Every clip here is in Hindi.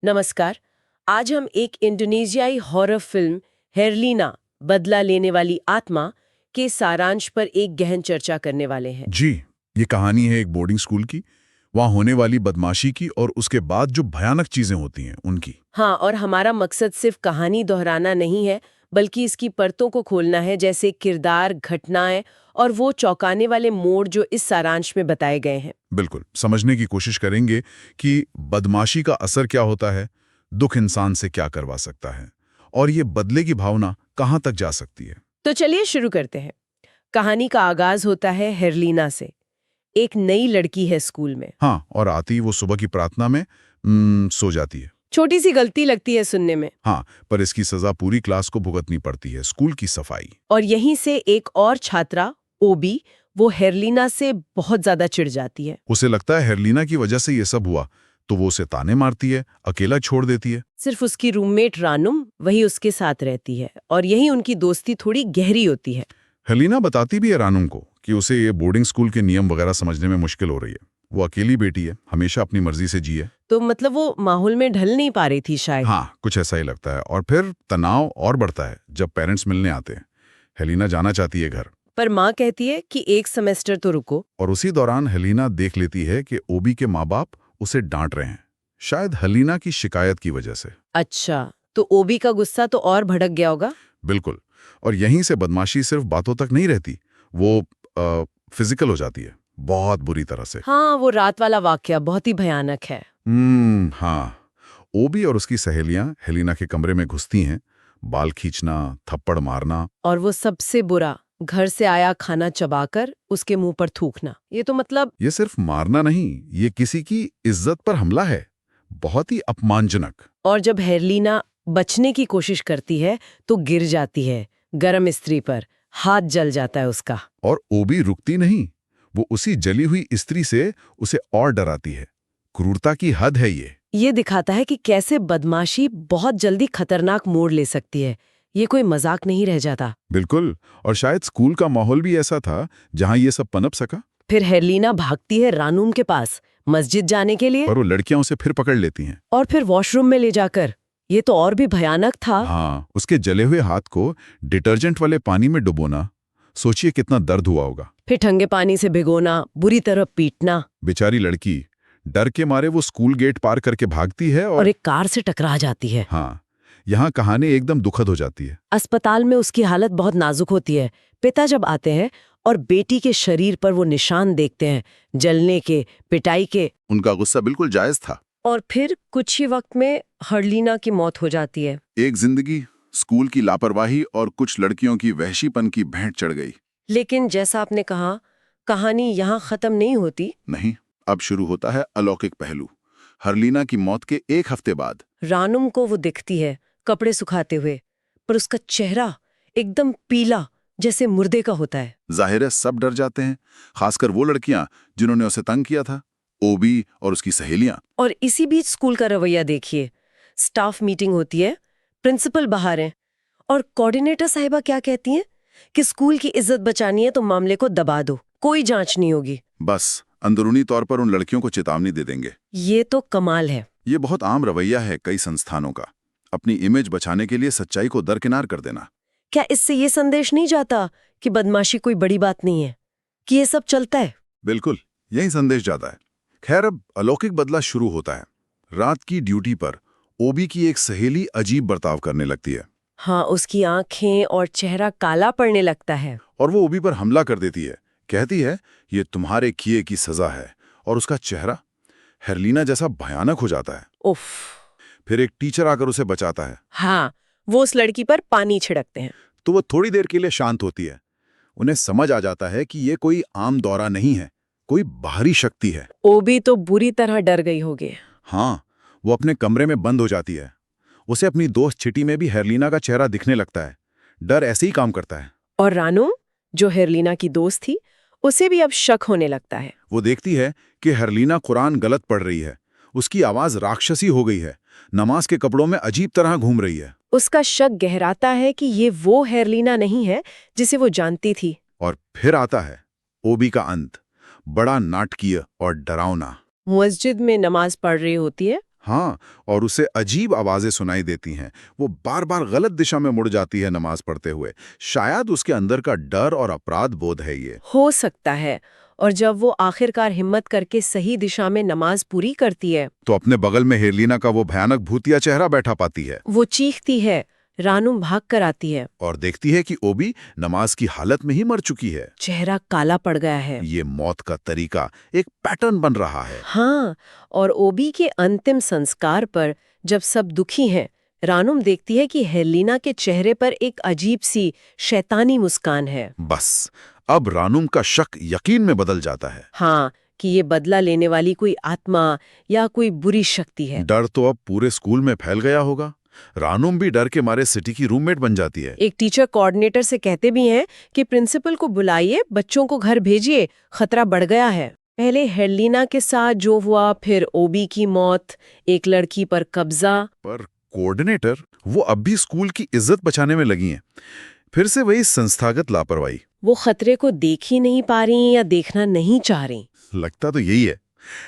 नमस्कार। आज हम एक इंडोनेशियाई हॉरर फिल्म हेरलिना बदला लेने वाली आत्मा के सारांश पर एक गहन चर्चा करने वाले हैं। जी, ये कहानी है एक बोर्डिंग स्कूल की, वहाँ होने वाली बदमाशी की और उसके बाद जो भयानक चीजें होती हैं उनकी। हाँ, और हमारा मकसद सिर्फ कहानी दोहराना नहीं है, बल्कि इसकी परतों को खोलना है, जैसे किरदार, घटनाएं और वो चौंकाने वाले मोड़ जो इस सारांश में बताए गए हैं। बिल्कुल, समझने की कोशिश करेंगे कि बदमाशी का असर क्या होता है, दुख इंसान से क्या करवा सकता है और ये बदले की भावना कहाँ तक जा सकती है। तो चलिए शुरू करते हैं। कहानी का आगाज होता है हेरलिना से। एक नई लड़की है स्कूल में। हाँ, और आती ही वो सुबह की प्रार्थना में सो जाती है। छोटी सी गलती लगती है सुनने में। हाँ, पर इसकी सजा पूरी क्लास को भुगतनी पड़ती है, स्कूल की सफाई। और यहीं से एक और छात्रा ओबी, वो हेरलिना से बहुत ज्यादा चिढ़ जाती है। उसे लगता है हेरलिना की वजह से ये सब हुआ, तो वो उसे ताने मारती है, अकेला छोड़ देती है। सिर्फ उसकी रूममेट रानुम वही उसके साथ रहती है और यही उनकी दोस्ती थोड़ी गहरी होती है। हेलिना बताती भी है रानुम को कि उसे ये बोर्डिंग स्कूल के नियम वगैरह समझने में मुश्किल हो रही है। वो अकेली बेटी है, हमेशा अपनी मर्जी से जिए। तो मतलब वो माहौल में ढल नहीं पा रही थी शायद। हाँ, कुछ ऐसा ही लगता है। और फिर तनाव और बढ़ता है जब पेरेंट्स मिलने आते हैं। हेलिना जाना चाहती है घर, पर माँ कहती है कि एक सेमेस्टर तो रुको। और उसी दौरान हेलिना देख लेती है कि ओबी के माँ बाप उसे डांट रहे हैं, शायद हेलिना की शिकायत की वजह से। अच्छा, तो ओबी का गुस्सा तो और भड़क गया होगा। बिल्कुल, और यहीं से बदमाशी सिर्फ बातों तक नहीं रहती, वो फिजिकल हो जाती है, बहुत बुरी तरह से। हाँ, वो रात वाला वाकया बहुत ही भयानक है। हाँ। ओबी और उसकी सहेलियां हेलिना के कमरे में घुसती हैं, बाल खींचना, थप्पड़ मारना। और वो सबसे बुरा, घर से आया खाना चबाकर उसके मुंह पर थूकना। ये तो मतलब। ये सिर्फ मारना नहीं, ये किसी की इज्जत पर हमला है, बहुत ही अपमानजनक। और जब हेरलिना बचने की कोशिश करती है तो गिर जाती है गरम इस्त्री पर, हाथ जल जाता है उसका। और ओबी रुकती नहीं, वो उसी जली हुई स्त्री से उसे और डराती है। क्रूरता की हद है ये। ये दिखाता है कि कैसे बदमाशी बहुत जल्दी खतरनाक मोड़ ले सकती है। ये कोई मजाक नहीं रह जाता। बिल्कुल, और शायद स्कूल का माहौल भी ऐसा था जहां ये सब पनप सका। फिर हेरलिना भागती है रानूम के पास मस्जिद जाने के लिए, और वो लड़कियां उसे फिर पकड़ लेती हैं। और फिर वॉशरूम में ले जाकर। ये तो और भी भयानक था। हाँ, उसके जले हुए हाथ को डिटर्जेंट वाले पानी में डुबोना, सोचिए कितना दर्द हुआ होगा। फिर ठंगे पानी से भिगोना, बुरी तरह पीटना। बेचारी लड़की डर के मारे वो स्कूल गेट पार करके भागती है और एक कार से टकरा जाती है। हाँ, यहाँ कहानी एकदम दुखद हो जाती है। अस्पताल में उसकी हालत बहुत नाजुक होती है। पिता जब आते हैं और बेटी के शरीर पर वो निशान देखते हैं, जलने के, पिटाई के। उनका गुस्सा बिल्कुल जायज था। और फिर कुछ ही वक्त में हेरलिना की मौत हो जाती है। एक जिंदगी, स्कूल की लापरवाही और कुछ लड़कियों की वहशीपन की भेंट चढ़ गई। लेकिन जैसा आपने कहा, कहानी यहाँ खत्म नहीं होती। नहीं, अब शुरू होता है अलौकिक पहलू। हेरलिना की मौत के एक हफ्ते बाद रानुम को वो दिखती है कपड़े सुखाते हुए, पर उसका चेहरा एकदम पीला, जैसे मुर्दे का होता है। जाहिर है सब डर जाते हैं, खासकर वो लड़कियां जिन्होंने उसे तंग किया था, ओबी और उसकी सहेलियां। और इसी बीच स्कूल का रवैया देखिए। स्टाफ मीटिंग होती है, प्रिंसिपल बाहर है, और कोऑर्डिनेटर साहिबा क्या कहती हैं कि स्कूल की इज्जत बचानी है तो मामले को दबा दो, कोई जांच नहीं होगी। बस अंदरूनी तौर पर उन लड़कियों को चेतावनी दे देंगे। ये तो कमाल है। ये बहुत आम रवैया है कई संस्थानों का, अपनी इमेज बचाने के लिए सच्चाई को दरकिनार कर देना। क्या इससे ये संदेश नहीं जाता कि बदमाशी कोई बड़ी बात नहीं है, कि ये सब चलता है? बिल्कुल, यही संदेश जाता है। खैर, अब अलौकिक बदला शुरू होता है। रात की ड्यूटी पर ओबी की एक सहेली अजीब बर्ताव करने लगती है। हाँ, उसकी आंखें और चेहरा काला पड़ने लगता है। और वो ओबी पर हमला कर देती है, कहती है ये तुम्हारे किए की सजा है। और उसका चेहरा हेरलिना जैसा भयानक हो जाता है। उफ। फिर एक टीचर आकर उसे बचाता है। हाँ, वो उस लड़की पर पानी छिड़कते हैं। तो वो थोड़ी देर के लिए शांत होती है। उन्हें समझ आ जाता है कि ये कोई आम दौरा नहीं है, कोई बाहरी शक्ति है। ओबी तो बुरी तरह डर गई होगी। हाँ, वो अपने कमरे में बंद हो जाती है। उसे अपनी दोस्त चिटी में भी हेरलिना का चेहरा दिखने लगता है। डर ऐसे ही काम करता है। और रानू, जो हेरलिना की दोस्त थी, उसे भी अब शक होने लगता है। वो देखती है कि हेरलिना कुरान गलत पढ़ रही है, उसकी आवाज राक्षसी हो गई है, नमाज के कपड़ों में अजीब तरह घूम रही है। उसका शक गहराता है कि ये वो हेरलिना नहीं है जिसे वो जानती थी। और फिर आता है ओबी का अंत, बड़ा नाटकीय और डरावना। मस्जिद में नमाज पढ़ रही होती है। हाँ, और उसे अजीब आवाजें सुनाई देती हैं। वो बार बार गलत दिशा में मुड़ जाती है नमाज पढ़ते हुए। शायद उसके अंदर का डर और अपराध बोध है ये। हो सकता है। और जब वो आखिरकार हिम्मत करके सही दिशा में नमाज पूरी करती है, तो अपने बगल में हेरलीना का वो भयानक भूतिया चेहरा बैठा पाती है वो चीखती है, रानूम भाग कर आती है। और देखती है कि ओबी नमाज की हालत में ही मर चुकी है। चेहरा काला पड़ गया है। ये मौत का तरीका एक पैटर्न बन रहा है। हाँ, और ओबी के अंतिम संस्कार पर जब सब दुखी हैं, रानुम देखती है कि हेरलीना के चेहरे पर एक अजीब सी शैतानी मुस्कान है। बस अब रानुम का शक यकीन में बदल जाता है। हाँ, कि ये बदला लेने वाली कोई आत्मा या कोई बुरी शक्ति है। डर तो अब पूरे स्कूल में फैल गया होगा। रानुम भी डर के मारे सिटी की रूममेट बन जाती है। एक टीचर कोऑर्डिनेटर से कहते भी हैं कि प्रिंसिपल को बुलाइए, बच्चों को घर भेजिए, खतरा बढ़ गया है। पहले हेरलीना के साथ जो हुआ, फिर ओबी की मौत, एक लड़की पर कब्जा। पर कोऑर्डिनेटर वो अब भी स्कूल की इज्जत बचाने में लगी हैं। फिर से वही संस्थागत लापरवाही। वो खतरे को देख ही नहीं पा रही या देखना नहीं चाह रही। लगता तो यही है।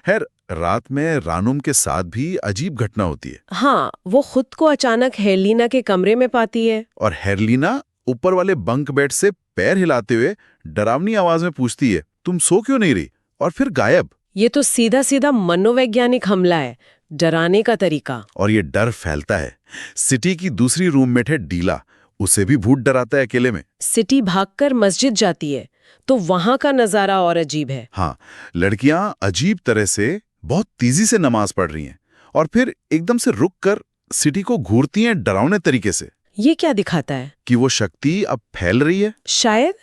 खैर, रात में रानुम के साथ भी अजीब घटना होती है। हाँ, वो खुद को अचानक हेरलीना के कमरे में पाती है। और हेरलीना ऊपर वाले बंक बेड से पैर हिलाते हुए डरावनी आवाज में पूछती है, तुम सो क्यों नहीं रही? और फिर गायब। ये तो सीधा सीधा मनोवैज्ञानिक हमला है, डराने का तरीका। और ये डर फैलता है। सिटी की दूसरी रूममेट है डीला, उसे भी भूत डराता है अकेले में। सिटी भागकर मस्जिद जाती है तो वहां का नजारा और अजीब है। हाँ, लड़कियां अजीब तरह से बहुत तेजी से नमाज पढ़ रही हैं और फिर एकदम से रुककर सिटी को घूरती हैं डरावने तरीके से। ये क्या दिखाता है? कि वो शक्ति अब फैल रही है शायद,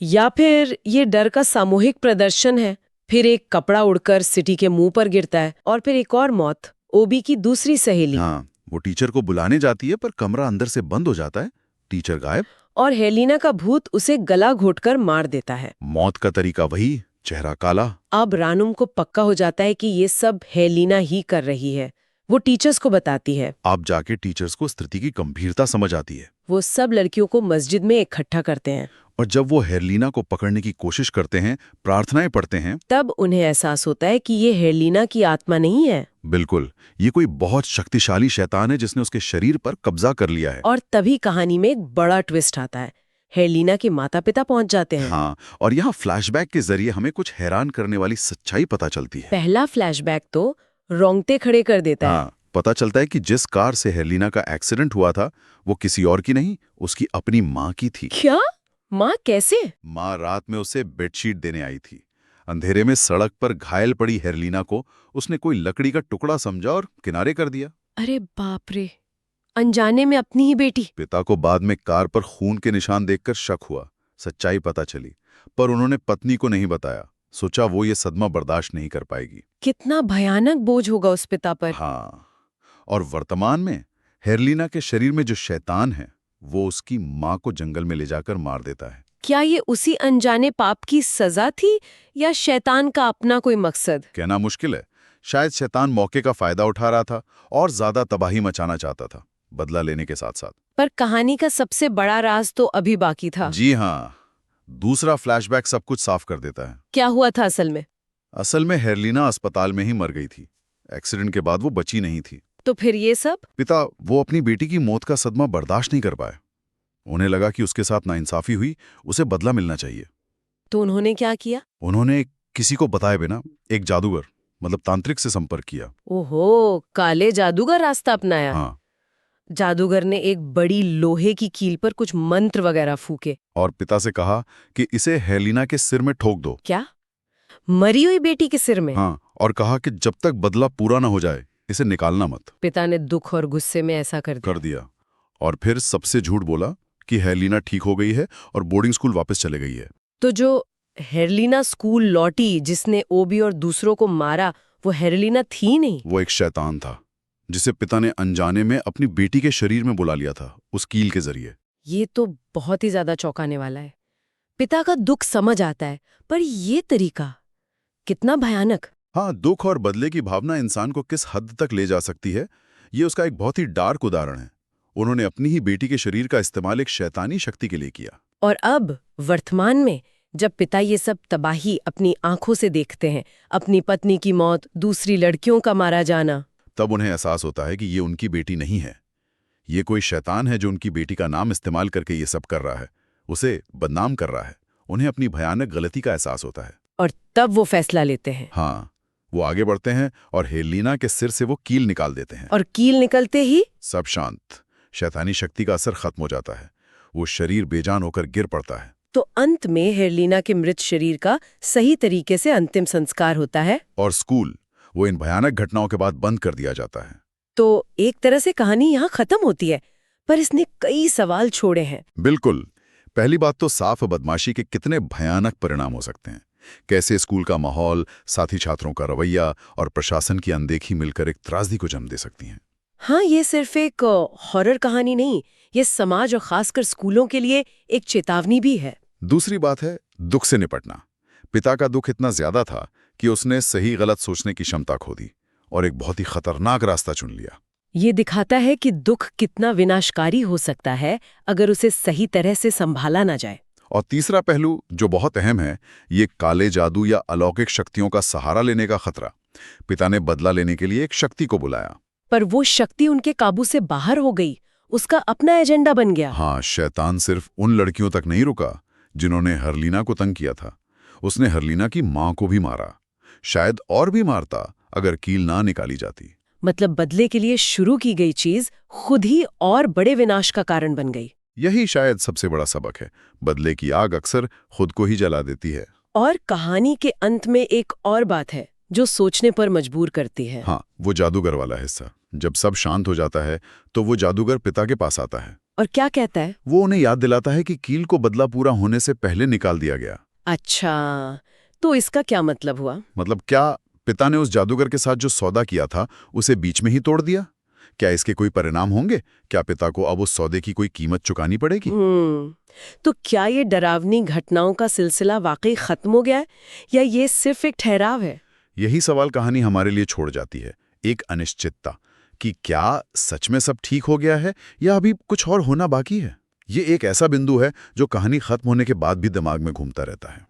या फिर ये डर का सामूहिक प्रदर्शन है। फिर एक कपड़ा उड़कर सिटी के मुंह पर गिरता है और फिर एक और मौत, ओबी की दूसरी सहेली। हाँ, वो टीचर को बुलाने जाती है पर कमरा अंदर से बंद हो जाता है, टीचर गायब। और हेरलीना का भूत उसे गला घोटकर मार देता है। मौत का तरीका वही, चेहरा काला। अब रानुम को पक्का हो जाता है कि ये सब हेरलीना ही कर रही है। वो टीचर्स को बताती है। आप जाके टीचर्स को स्थिति की गंभीरता समझ आती है। वो सब लड़कियों को मस्जिद में इकट्ठा करते हैं और जब वो हेरलीना को पकड़ने की कोशिश करते हैं, प्रार्थनाएं पढ़ते हैं, तब उन्हें एहसास होता है कि ये हेरलीना की आत्मा नहीं है। बिल्कुल, ये कोई बहुत शक्तिशाली शैतान है जिसने उसके शरीर पर कब्जा कर लिया है। और तभी कहानी में एक बड़ा ट्विस्ट आता है। हेरलीना के माता पिता पहुंच जाते हैं। हाँ, और यहाँ फ्लैशबैक के जरिए हमें कुछ हैरान करने वाली सच्चाई पता चलती है। पहला फ्लैशबैक तो रोंगटे खड़े कर देता है। हाँ, पता चलता है कि जिस कार से हेरलीना का एक्सीडेंट हुआ था वो किसी और की नहीं, उसकी अपनी माँ की थी। क्या? माँ कैसे? माँ रात में उसे बेडशीट देने आई थी। अंधेरे में सड़क पर घायल पड़ी हेरलीना को उसने कोई लकड़ी का टुकड़ा समझा और किनारे कर दिया। अरे बाप रे, अनजाने में अपनी ही बेटी। पिता को बाद में कार पर खून के निशान देखकर शक हुआ, सच्चाई पता चली, पर उन्होंने पत्नी को नहीं बताया। सोचा वो ये सदमा बर्दाश्त नहीं कर पाएगी। कितना भयानक बोझ होगा उस पिता पर। हाँ, और वर्तमान में हेरलीना के शरीर में जो शैतान है वो उसकी माँ को जंगल में ले जाकर मार देता है। क्या ये उसी अनजाने पाप की सजा थी या शैतान का अपना कोई मकसद? कहना मुश्किल है। शायद शैतान मौके का फायदा उठा रहा था और ज्यादा तबाही मचाना चाहता था, बदला लेने के साथ साथ। पर कहानी का सबसे बड़ा राज तो अभी बाकी था। जी हाँ, दूसरा फ्लैशबैक सब कुछ साफ कर देता है। क्या हुआ था असल में? असल में हेरलीना अस्पताल में ही मर गई थी। एक्सीडेंट के बाद वो बची नहीं थी। तो फिर ये सब? पिता वो अपनी बेटी की मौत का सदमा बर्दाश्त नहीं कर पाए। उन्हें लगा कि उसके साथ नाइंसाफी हुई, उसे बदला मिलना चाहिए। तो उन्होंने क्या किया? उन्होंने किसी को बताए बिना एक जादूगर मतलब तांत्रिक से संपर्क किया। ओहो, काले जादूगर रास्ता अपनाया। हाँ, जादूगर ने एक बड़ी लोहे की कील पर कुछ मंत्र वगैरह फूके और पिता से कहा कि इसे हेरलीना के सिर में ठोक दो। क्या? मरी हुई बेटी के सिर में? हाँ, और कहा कि जब तक बदला पूरा ना हो जाए इसे निकालना मत। पिता ने दुख और गुस्से में ऐसा कर दिया। और फिर सबसे झूठ बोला कि हेरलीना ठीक हो गई है और बोर्डिंग स्कूल वापस चले गई है। तो जो हेरलीना स्कूल लौटी, जिसने ओबी और दूसरों को मारा, वो हेरलीना थी नहीं। वो एक शैतान था जिसे पिता ने अनजाने में अपनी बेटी के शरीर में बुला लिया था, उस कील के जरिए। ये तो बहुत ही ज्यादा चौंकाने वाला है। पिता का दुख समझ आता है, पर ये तरीका कितना भयानक। हाँ, दुख और बदले की भावना इंसान को किस हद तक ले जा सकती है, ये उसका एक बहुत ही डार्क उदाहरण है। उन्होंने अपनी ही बेटी के शरीर का इस्तेमाल एक शैतानी शक्ति के लिए किया। और अब वर्तमान में जब पिता ये सब तबाही अपनी आंखों से देखते हैं, अपनी पत्नी की मौत, दूसरी लड़कियों का मारा जाना, तब उन्हें एहसास होता है कि ये उनकी बेटी नहीं है, ये कोई शैतान है जो उनकी बेटी का नाम इस्तेमाल करके ये सब कर रहा है, उसे बदनाम कर रहा है। उन्हें अपनी भयानक गलती का एहसास होता है। और तब वो फैसला लेते हैं। हाँ, वो आगे बढ़ते हैं और हेलेना के सिर से वो कील निकाल देते हैं। और कील निकलते ही सब शांत, शैतानी शक्ति का असर खत्म हो जाता है। वो शरीर बेजान होकर गिर पड़ता है। तो अंत में हेलेना के मृत शरीर का सही तरीके से अंतिम संस्कार होता है। और स्कूल वो इन भयानक घटनाओं के बाद बंद कर दिया जाता है। तो एक तरह से कहानी यहाँ खत्म होती है, पर इसने कई सवाल छोड़े हैं। बिल्कुल। पहली बात तो साफ बदमाशी के कितने भयानक परिणाम हो सकते हैं। कैसे स्कूल का माहौल, साथी छात्रों का रवैया और प्रशासन की अनदेखी मिलकर एक त्रासदी को जन्म दे सकती हैं। हाँ, ये सिर्फ एक हॉरर कहानी नहीं, ये समाज और खासकर स्कूलों के लिए एक चेतावनी भी है। दूसरी बात है दुख से निपटना। पिता का दुख इतना ज्यादा था कि उसने सही गलत सोचने की क्षमता खो दी और एक बहुत ही खतरनाक रास्ता चुन लिया। ये दिखाता है कि दुख कितना विनाशकारी हो सकता है अगर उसे सही तरह से संभाला ना जाए। और तीसरा पहलू जो बहुत अहम है, ये काले जादू या अलौकिक शक्तियों का सहारा लेने का खतरा। पिता ने बदला लेने के लिए एक शक्ति को बुलाया, पर वो शक्ति उनके काबू से बाहर हो गई, उसका अपना एजेंडा बन गया। हाँ, शैतान सिर्फ उन लड़कियों तक नहीं रुका जिन्होंने हरलीना को तंग किया था। उसने हरलीना की मां को भी मारा, शायद और भी मारता अगर कील ना निकाली जाती। मतलब बदले के लिए शुरू की गई चीज खुद ही और बड़े विनाश का कारण बन गई। यही शायद सबसे बड़ा सबक है, बदले की आग अक्सर खुद को ही जला देती है। और कहानी के अंत में एक और बात है जो सोचने पर मजबूर करती है। हाँ, वो जादूगर वाला हिस्सा। जब सब शांत हो जाता है तो वो जादूगर पिता के पास आता है और क्या कहता है? वो उन्हें याद दिलाता है कि कील को बदला पूरा होने से पहले निकाल दिया गया। अच्छा, तो इसका क्या मतलब हुआ? मतलब क्या पिता ने उस जादूगर के साथ जो सौदा किया था उसे बीच में ही तोड़ दिया? क्या इसके कोई परिणाम होंगे? क्या पिता को अब उस सौदे की कोई कीमत चुकानी पड़ेगी? तो क्या ये डरावनी घटनाओं का सिलसिला वाकई खत्म हो गया है या ये सिर्फ एक ठहराव है? यही सवाल कहानी हमारे लिए छोड़ जाती है, एक अनिश्चितता कि क्या सच में सब ठीक हो गया है या अभी कुछ और होना बाकी है। ये एक ऐसा बिंदु है जो कहानी खत्म होने के बाद भी दिमाग में घूमता रहता है।